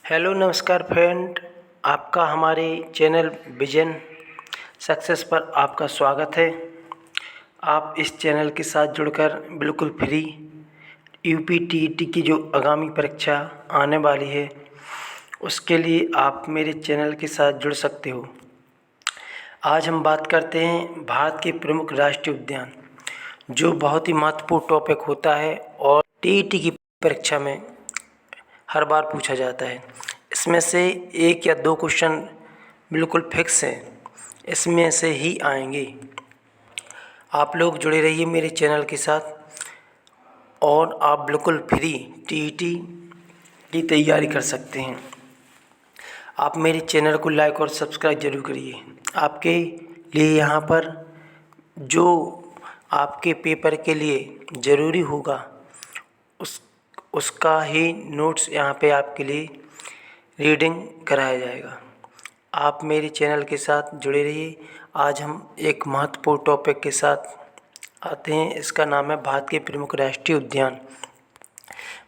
Hello नमस्कार friend. आपका हमारे चैनल विजन सक्सेस पर आपका स्वागत है। आप इस चैनल के साथ जुड़कर बिल्कुल फ्री यूपी-टीईटी की जो आगामी परीक्षा आने वाली है उसके लिए आप मेरे चैनल के साथ जुड़ सकते हो। आज हम बात करते हैं भारत के प्रमुख राष्ट्रीय उद्यान, जो बहुत ही महत्वपूर्ण टॉपिक होता है और टीईटी की परीक्षा में हर बार पूछा जाता है। इसमें से एक या दो क्वेश्चन बिल्कुल फिक्स हैं, इसमें से ही आएंगे। आप लोग जुड़े रहिए मेरे चैनल के साथ और आप बिल्कुल फ्री टीईटी की तैयारी कर सकते हैं। आप मेरे चैनल को लाइक और सब्सक्राइब जरूर करिए। आपके लिए यहाँ पर जो आपके पेपर के लिए ज़रूरी होगा उसका ही नोट्स यहाँ पे आपके लिए रीडिंग कराया जाएगा। आप मेरे चैनल के साथ जुड़े रहिए। आज हम एक महत्वपूर्ण टॉपिक के साथ आते हैं, इसका नाम है भारत के प्रमुख राष्ट्रीय उद्यान।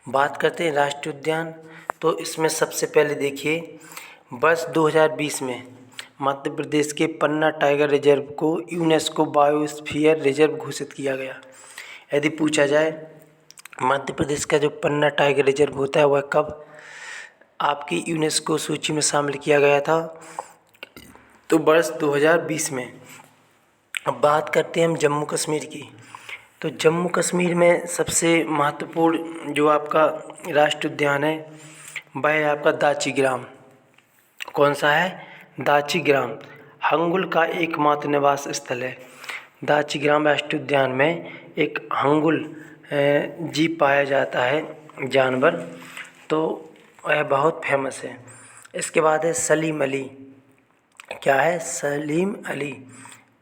बात करते हैं राष्ट्रीय उद्यान, तो इसमें सबसे पहले देखिए वर्ष 2020 में मध्य प्रदेश के पन्ना टाइगर रिजर्व को यूनेस्को बायोस्फीयर रिजर्व घोषित किया गया। यदि पूछा जाए मध्य प्रदेश का जो पन्ना टाइगर रिजर्व होता है वह कब आपकी यूनेस्को सूची में शामिल किया गया था, तो वर्ष 2020 में। अब बात करते हैं हम जम्मू कश्मीर की, तो जम्मू कश्मीर में सबसे महत्वपूर्ण जो आपका राष्ट्रीय उद्यान है वह है आपका दाची ग्राम। कौन सा है? दाची ग्राम हंगुल का एकमात्र निवास स्थल है। दाची ग्राम राष्ट्रीय उद्यान में एक हंगुल जीव पाया जाता है जानवर, तो वह बहुत फेमस है। इसके बाद है सलीम अली। क्या है? सलीम अली।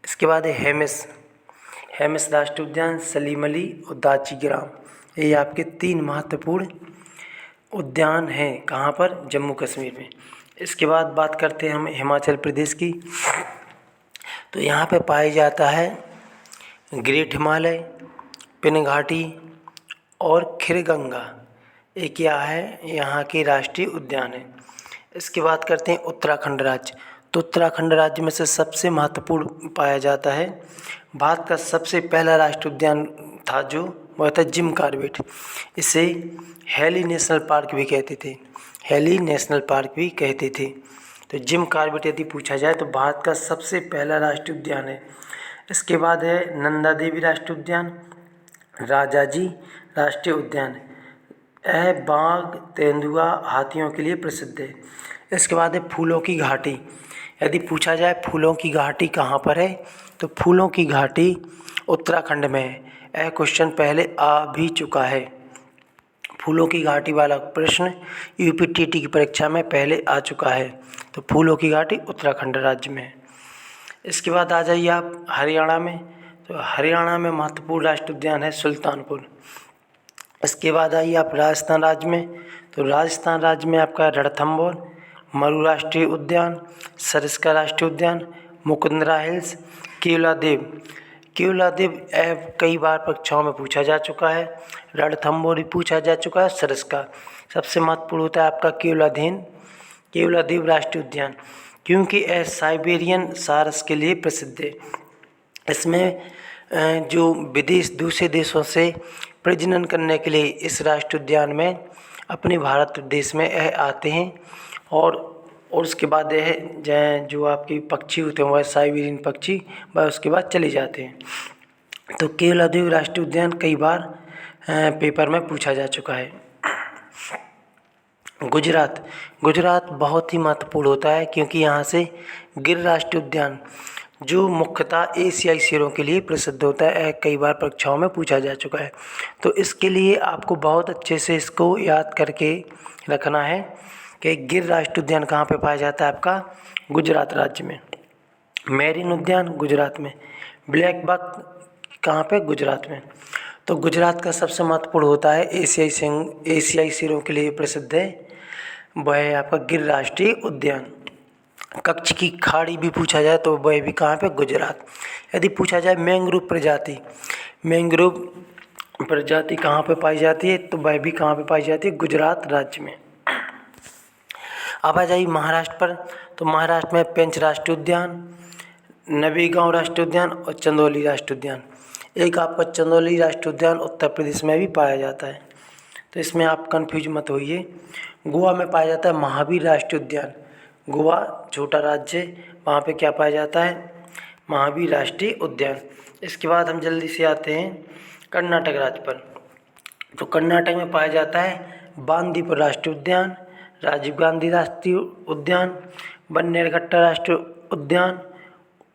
इसके बाद है हेमिस राष्ट्रीय उद्यान, सलीम अली और दाची ग्राम। ये आपके तीन महत्वपूर्ण उद्यान हैं। कहाँ पर? जम्मू कश्मीर में। इसके बाद बात करते हैं हम हिमाचल प्रदेश की, तो यहाँ पे पाया जाता है ग्रेट हिमालय, पिन घाटी और खीरगंगा। ये क्या है? यहाँ के राष्ट्रीय उद्यान है। इसकी बात करते हैं उत्तराखंड राज्य, तो उत्तराखंड राज्य में से सबसे महत्वपूर्ण पाया जाता है भारत का सबसे पहला राष्ट्रीय उद्यान था जो वह था जिम कॉर्बेट। इसे हेली नेशनल पार्क भी कहते थे। हेली नेशनल पार्क भी कहते थे। तो जिम कॉर्बेट यदि पूछा जाए तो भारत का सबसे पहला राष्ट्रीय उद्यान है। इसके बाद है नंदा देवी राष्ट्रीय उद्यान, राजाजी राष्ट्रीय उद्यान। यह बाघ, तेंदुआ, हाथियों के लिए प्रसिद्ध है। इसके बाद है फूलों की घाटी। यदि पूछा जाए फूलों की घाटी कहाँ पर है, तो फूलों की घाटी उत्तराखंड में है। यह क्वेश्चन पहले आ भी चुका है। फूलों की घाटी वाला प्रश्न यूपी-टीईटी की परीक्षा में पहले आ चुका है। तो फूलों की घाटी उत्तराखंड राज्य में है। इसके बाद आ जाइए आप हरियाणा में, तो हरियाणा में महत्वपूर्ण राष्ट्रीय उद्यान है सुल्तानपुर। इसके बाद आइए आप राजस्थान राज्य में, तो राजस्थान राज्य में आपका रणथंभौर, मरु राष्ट्रीय उद्यान, सरिस्का राष्ट्रीय उद्यान, मुकुंदरा हिल्स, केवलादेव कई बार परीक्षाओं में पूछा जा चुका है। रणथंभौर भी पूछा जा चुका है। सरिस्का सबसे महत्वपूर्ण होता है आपका केवलादेव राष्ट्रीय उद्यान, क्योंकि यह साइबेरियन सारस के लिए प्रसिद्ध है। इसमें जो दूसरे देशों से प्रजनन करने के लिए इस राष्ट्रीय उद्यान में अपने भारत देश में आते हैं और उसके बाद जो आपके पक्षी होते हैं वह साइबेरियन पक्षी वह उसके बाद चले जाते हैं। तो केवलादेव राष्ट्रीय उद्यान कई बार पेपर में पूछा जा चुका है। गुजरात बहुत ही महत्वपूर्ण होता है, क्योंकि यहाँ से गिर राष्ट्रीय उद्यान जो मुख्यतः एशियाई शेरों के लिए प्रसिद्ध होता है, कई बार परीक्षाओं में पूछा जा चुका है। तो इसके लिए आपको बहुत अच्छे से इसको याद करके रखना है कि गिर राष्ट्रीय उद्यान कहाँ पे पाया जाता है आपका गुजरात राज्य में। मेरीन उद्यान गुजरात में, ब्लैक बक कहाँ पे? गुजरात में। तो गुजरात का सबसे महत्वपूर्ण होता है एशियाई शेरों के लिए प्रसिद्ध है, वह है आपका गिर राष्ट्रीय उद्यान। कच्छ की खाड़ी भी पूछा जाए तो वह भी कहाँ पे? गुजरात। यदि पूछा जाए मैंग्रोव प्रजाति कहाँ पे पाई जाती है, तो वह भी कहाँ पे पाई जाती है? गुजरात राज्य में। अब आ जाइए महाराष्ट्र पर। तो महाराष्ट्र में पेंच राष्ट्रीय उद्यान, नबीगांव राष्ट्रीय उद्यान और चंदौली राष्ट्रीय उद्यान। एक आपका चंदौली राष्ट्रीय उद्यान उत्तर प्रदेश में भी पाया जाता है, तो इसमें आप कंफ्यूज मत होइए। गोवा में पाया जाता है महावीर राष्ट्रीय उद्यान। गोवा छोटा राज्य, वहाँ पे क्या पाया जाता है, महावीर राष्ट्रीय उद्यान। इसके बाद हम जल्दी से आते हैं कर्नाटक राज्य पर। तो कर्नाटक में पाया जाता है बांदीपुर राष्ट्रीय उद्यान, राजीव गांधी राष्ट्रीय उद्यान, बन्नेरघट्टा राष्ट्रीय उद्यान,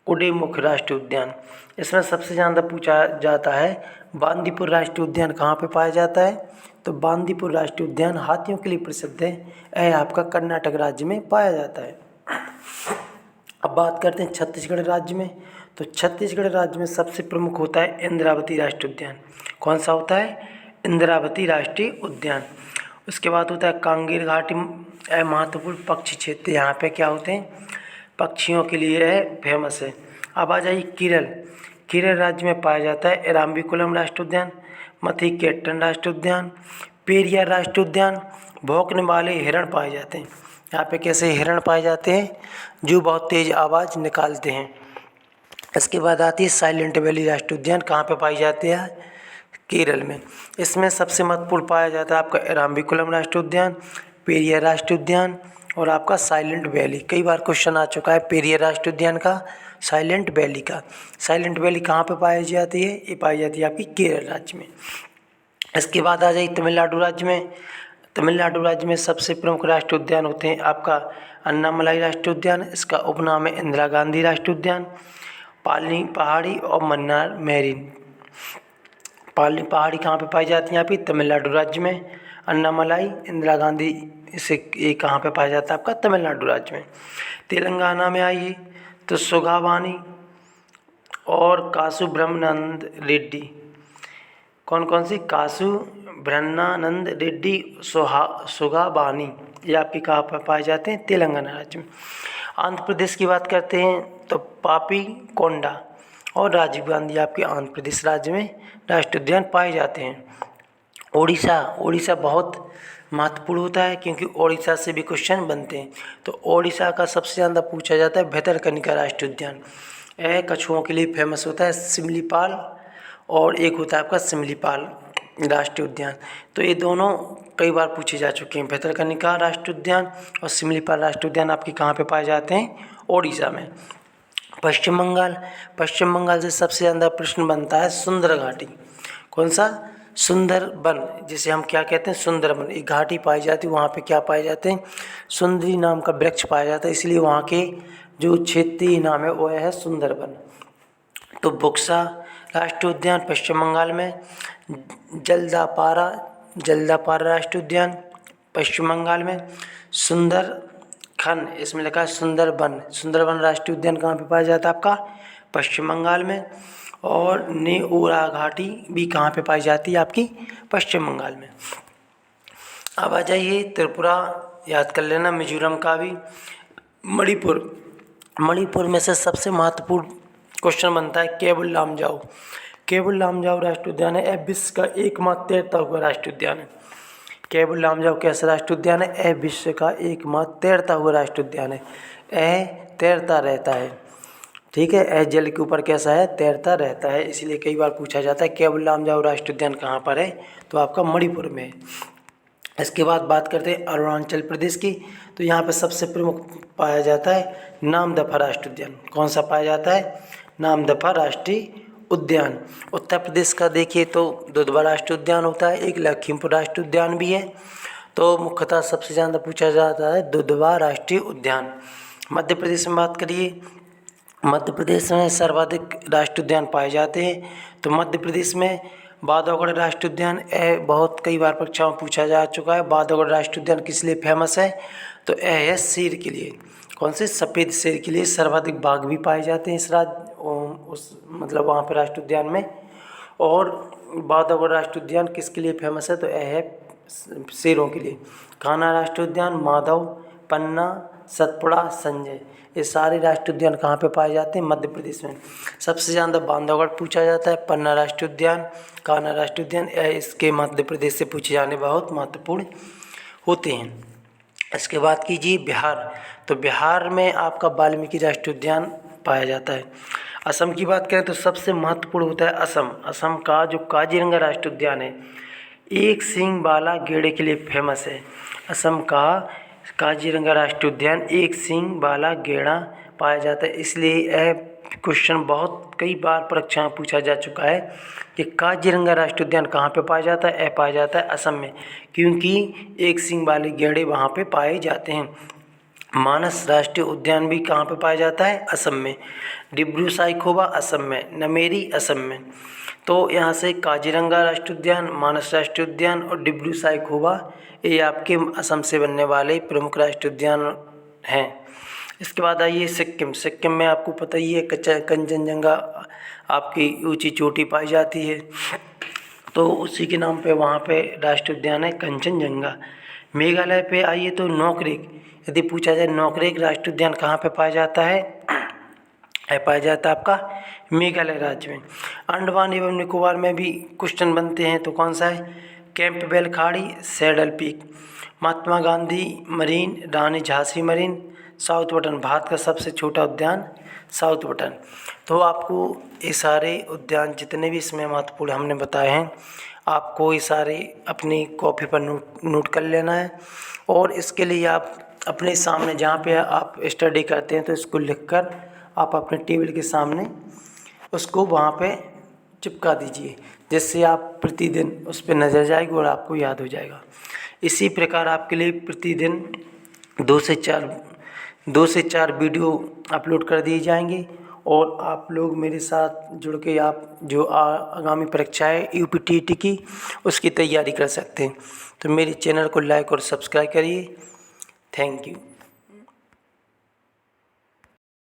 कुडीमुख राष्ट्रीय उद्यान। इसमें सबसे ज़्यादा पूछा जाता है बांदीपुर राष्ट्रीय उद्यान कहाँ पे पाया जाता है। तो बांदीपुर राष्ट्रीय उद्यान हाथियों के लिए प्रसिद्ध है, यह आपका कर्नाटक राज्य में पाया जाता है। अब बात करते हैं छत्तीसगढ़ राज्य में। तो छत्तीसगढ़ राज्य में सबसे प्रमुख होता है इंद्रावती राष्ट्रीय उद्यान। कौन सा होता है, इंद्रावती राष्ट्रीय उद्यान। उसके बाद होता है कांगेर घाटी, महत्वपूर्ण पक्षी क्षेत्र। यहाँ पे क्या होते हैं, पक्षियों के लिए है, फेमस है। अब आ जाइए केरल। केरल राज्य में पाया जाता है एराम्बिकुलम राष्ट्रीय उद्यान, मथिकेट्टन राष्ट्रीय उद्यान, पेरियार राष्ट्रीय उद्यान। भौंकने वाले हिरण पाए जाते हैं। यहाँ पे कैसे हिरण पाए जाते हैं, जो बहुत तेज आवाज़ निकालते हैं। इसके बाद आती है साइलेंट वैली राष्ट्रीय उद्यान, कहाँ पे पाई जाती है, केरल में। इसमें सबसे महत्वपूर्ण पाया जाता है आपका एराम्बिकुलम राष्ट्रीय उद्यान, पेरियार राष्ट्रीय उद्यान और आपका साइलेंट वैली। कई बार क्वेश्चन आ चुका है पेरियार राष्ट्रीय उद्यान का, साइलेंट वैली का। साइलेंट वैली कहाँ पे पाई जाती है, ये पाई जाती है आपकी केरल राज्य में। इसके बाद आ जाइए तमिलनाडु राज्य में। तमिलनाडु राज्य में सबसे प्रमुख राष्ट्रीय उद्यान होते हैं आपका अन्नामलाई राष्ट्रीय उद्यान, इसका उपनाम है इंदिरा गांधी राष्ट्रीय उद्यान, पालनी पहाड़ी और मन्नार मैरीन। पालनी पहाड़ी कहाँ पे पाई जाती है, यहाँ पे तमिलनाडु राज्य में। अन्नामलाई, इंदिरा गांधी, इसे ये कहाँ पे पाया जाता है आपका तमिलनाडु राज्य में। तेलंगाना में आइए तो सुगावानी और कासु ब्रह्मानंद रेड्डी। कौन कौन सी, कासु ब्रह्मानंद रेड्डी, सुगावानी, ये आपकी कहाँ पर पाए जाते हैं, तेलंगाना राज्य में। आंध्र प्रदेश की बात करते हैं तो पापी कोंडा और राजीव गांधी आपके आंध्र प्रदेश राज्य में राष्ट्रीय उद्यान पाए जाते हैं। उड़ीसा बहुत महत्वपूर्ण होता है, क्योंकि उड़ीसा से भी क्वेश्चन बनते हैं। तो उड़ीसा का सबसे ज़्यादा पूछा जाता है भितरकनिका राष्ट्रीय उद्यान। यह कछुओं के लिए फेमस होता है, सिमलीपाल, और एक होता है आपका सिमलीपाल राष्ट्रीय उद्यान। तो ये दोनों कई बार पूछे जा चुके हैं। भितरकनिका राष्ट्रीय उद्यान और सिमलीपाल राष्ट्रीय उद्यान आपके कहाँ पे पाए जाते हैं, उड़ीसा में। पश्चिम बंगाल से सबसे ज़्यादा प्रश्न बनता है सुंदर घाटी। कौन सा, सुंदरबन, जिसे हम क्या कहते हैं, सुंदरबन। एक घाटी पाई जाती है, वहाँ पे क्या पाए जाते हैं, सुंदरी नाम का वृक्ष पाया जाता है, इसलिए वहाँ के जो क्षेत्रीय नाम है वो है सुंदरबन। तो बुक्सा राष्ट्रीय उद्यान पश्चिम बंगाल में, जल्दापारा राष्ट्रीय उद्यान पश्चिम बंगाल में, सुंदरखन, इसमें लिखा है सुंदरबन राष्ट्रीय उद्यान कहाँ पे पाया जाता है आपका, पश्चिम बंगाल में। और नेऊरा घाटी भी कहाँ पे पाई जाती है आपकी, पश्चिम बंगाल में। अब आ जाइए त्रिपुरा, याद कर लेना, मिजोरम का भी, मणिपुर में से सबसे महत्वपूर्ण क्वेश्चन बनता है केवल लामजाओ राष्ट्रीय उद्यान है। विश्व का एकमात्र तैरता हुआ राष्ट्रीय उद्यान है। केवल लामजाओ कैसा राष्ट्रीय उद्यान है, यह विश्व का एकमात्र तैरता हुआ राष्ट्रीय उद्यान है। यह तैरता रहता है, ठीक है, यह जल के ऊपर कैसा है, तैरता रहता है, इसलिए कई बार पूछा जाता है केवल लामजाओ राष्ट्रीय उद्यान कहाँ पर है, तो आपका मणिपुर में है। इसके बाद बात करते हैं अरुणाचल प्रदेश की। तो यहाँ पर सबसे प्रमुख पाया जाता है नामदफा राष्ट्रीय उद्यान। कौन सा पाया जाता है, नामदफा राष्ट्रीय उद्यान। उत्तर प्रदेश का देखिए तो दुधवा राष्ट्रीय उद्यान होता है, एक लखीमपुर राष्ट्रीय उद्यान भी है। तो मुख्यतः सबसे ज़्यादा पूछा जाता है दुधवा राष्ट्रीय उद्यान। मध्य प्रदेश में बात करिए, मध्य प्रदेश में सर्वाधिक राष्ट्रीय उद्यान पाए जाते हैं। तो मध्य प्रदेश में बांधवगढ़ राष्ट्रीय उद्यान, बहुत कई बार परीक्षाओं में पूछा जा चुका है। बांधवगढ़ राष्ट्रीय उद्यान किस लिए फेमस है, तो यह है शेर के लिए। कौन से, सफ़ेद शेर के लिए। सर्वाधिक बाघ भी पाए जाते हैं इस मतलब वहाँ पर राष्ट्रीय उद्यान में। और बांधवगढ़ राष्ट्रीय उद्यान किसके लिए फेमस है, तो यह है शेरों के लिए। कान्हा राष्ट्रीय उद्यान, माधव, पन्ना, सतपुड़ा, संजय, ये सारे राष्ट्रीय उद्यान कहाँ पे पाए जाते हैं, मध्य प्रदेश में। सबसे ज़्यादा बांधवगढ़ पूछा जाता है, पन्ना राष्ट्रीय उद्यान, कान्हा राष्ट्रीय उद्यान, इसके मध्य प्रदेश से पूछे जाने बहुत महत्वपूर्ण होते हैं। इसके बाद कीजिए बिहार, तो बिहार में आपका वाल्मीकि राष्ट्रीय उद्यान पाया जाता है। असम की बात करें तो सबसे महत्वपूर्ण होता है असम। असम का जो काजीरंगा राष्ट्रीय उद्यान है, एक सींग वाला गेड़े के लिए फेमस है। असम का काजीरंगा राष्ट्रीय उद्यान एक सींग वाला गेड़ा पाया जाता है। इसलिए यह क्वेश्चन बहुत कई बार परीक्षा में पूछा जा चुका है कि काजीरंगा राष्ट्रीय उद्यान कहाँ पे पाया जाता है। यह पाया जाता है असम में, क्योंकि एक सींग वाले गेड़े वहाँ पे पाए जाते हैं। मानस राष्ट्रीय उद्यान भी कहाँ पे पाया जाता है, असम में। डिब्रू साइखोवा असम में, नमेरी असम में। तो यहाँ से काजीरंगा राष्ट्रीय उद्यान, मानस राष्ट्रीय उद्यान और डिब्रू साइखोवा ये आपके असम से बनने वाले प्रमुख राष्ट्रीय उद्यान हैं। इसके बाद आइए सिक्किम। सिक्किम में आपको पता ही है कंचनजंगा आपकी ऊंची चोटी पाई जाती है, तो उसी के नाम पे वहाँ पे राष्ट्रीय उद्यान है कंचनजंगा। मेघालय पे आइए तो नोकरेक, यदि पूछा जाए नोकरेक राष्ट्रीय उद्यान कहाँ पे पाया जाता है, यह पाया जाता है आपका मेघालय राज्य में। अंडमान एवं निकोबार में भी क्वेश्चन बनते हैं, तो कौन सा है, कैंपबेल खाड़ी, Saddle Peak, Mahatma Gandhi marine, Rani Jhansi marine, South Button. Bharat का सबसे छोटा उद्यान साउथ बटन। तो आपको ये सारे उद्यान जितने भी इसमें महत्वपूर्ण हमने बताए हैं, आपको ये सारे अपनी कॉपी पर नोट कर लेना है। और इसके लिए आप अपने सामने जहाँ पे आप स्टडी करते हैं तो इसको लिखकर आप अपने टेबल के सामने उसको वहाँ पे चिपका दीजिए, जिससे आप प्रतिदिन उस पर नज़र जाएगी और आपको याद हो जाएगा। इसी प्रकार आपके लिए प्रतिदिन 2 से 4 वीडियो अपलोड कर दिए जाएंगे और आप लोग मेरे साथ जुड़ के आप जो आगामी परीक्षा है UPTET की उसकी तैयारी कर सकते हैं। तो मेरे चैनल को लाइक और सब्सक्राइब करिए। Thank you.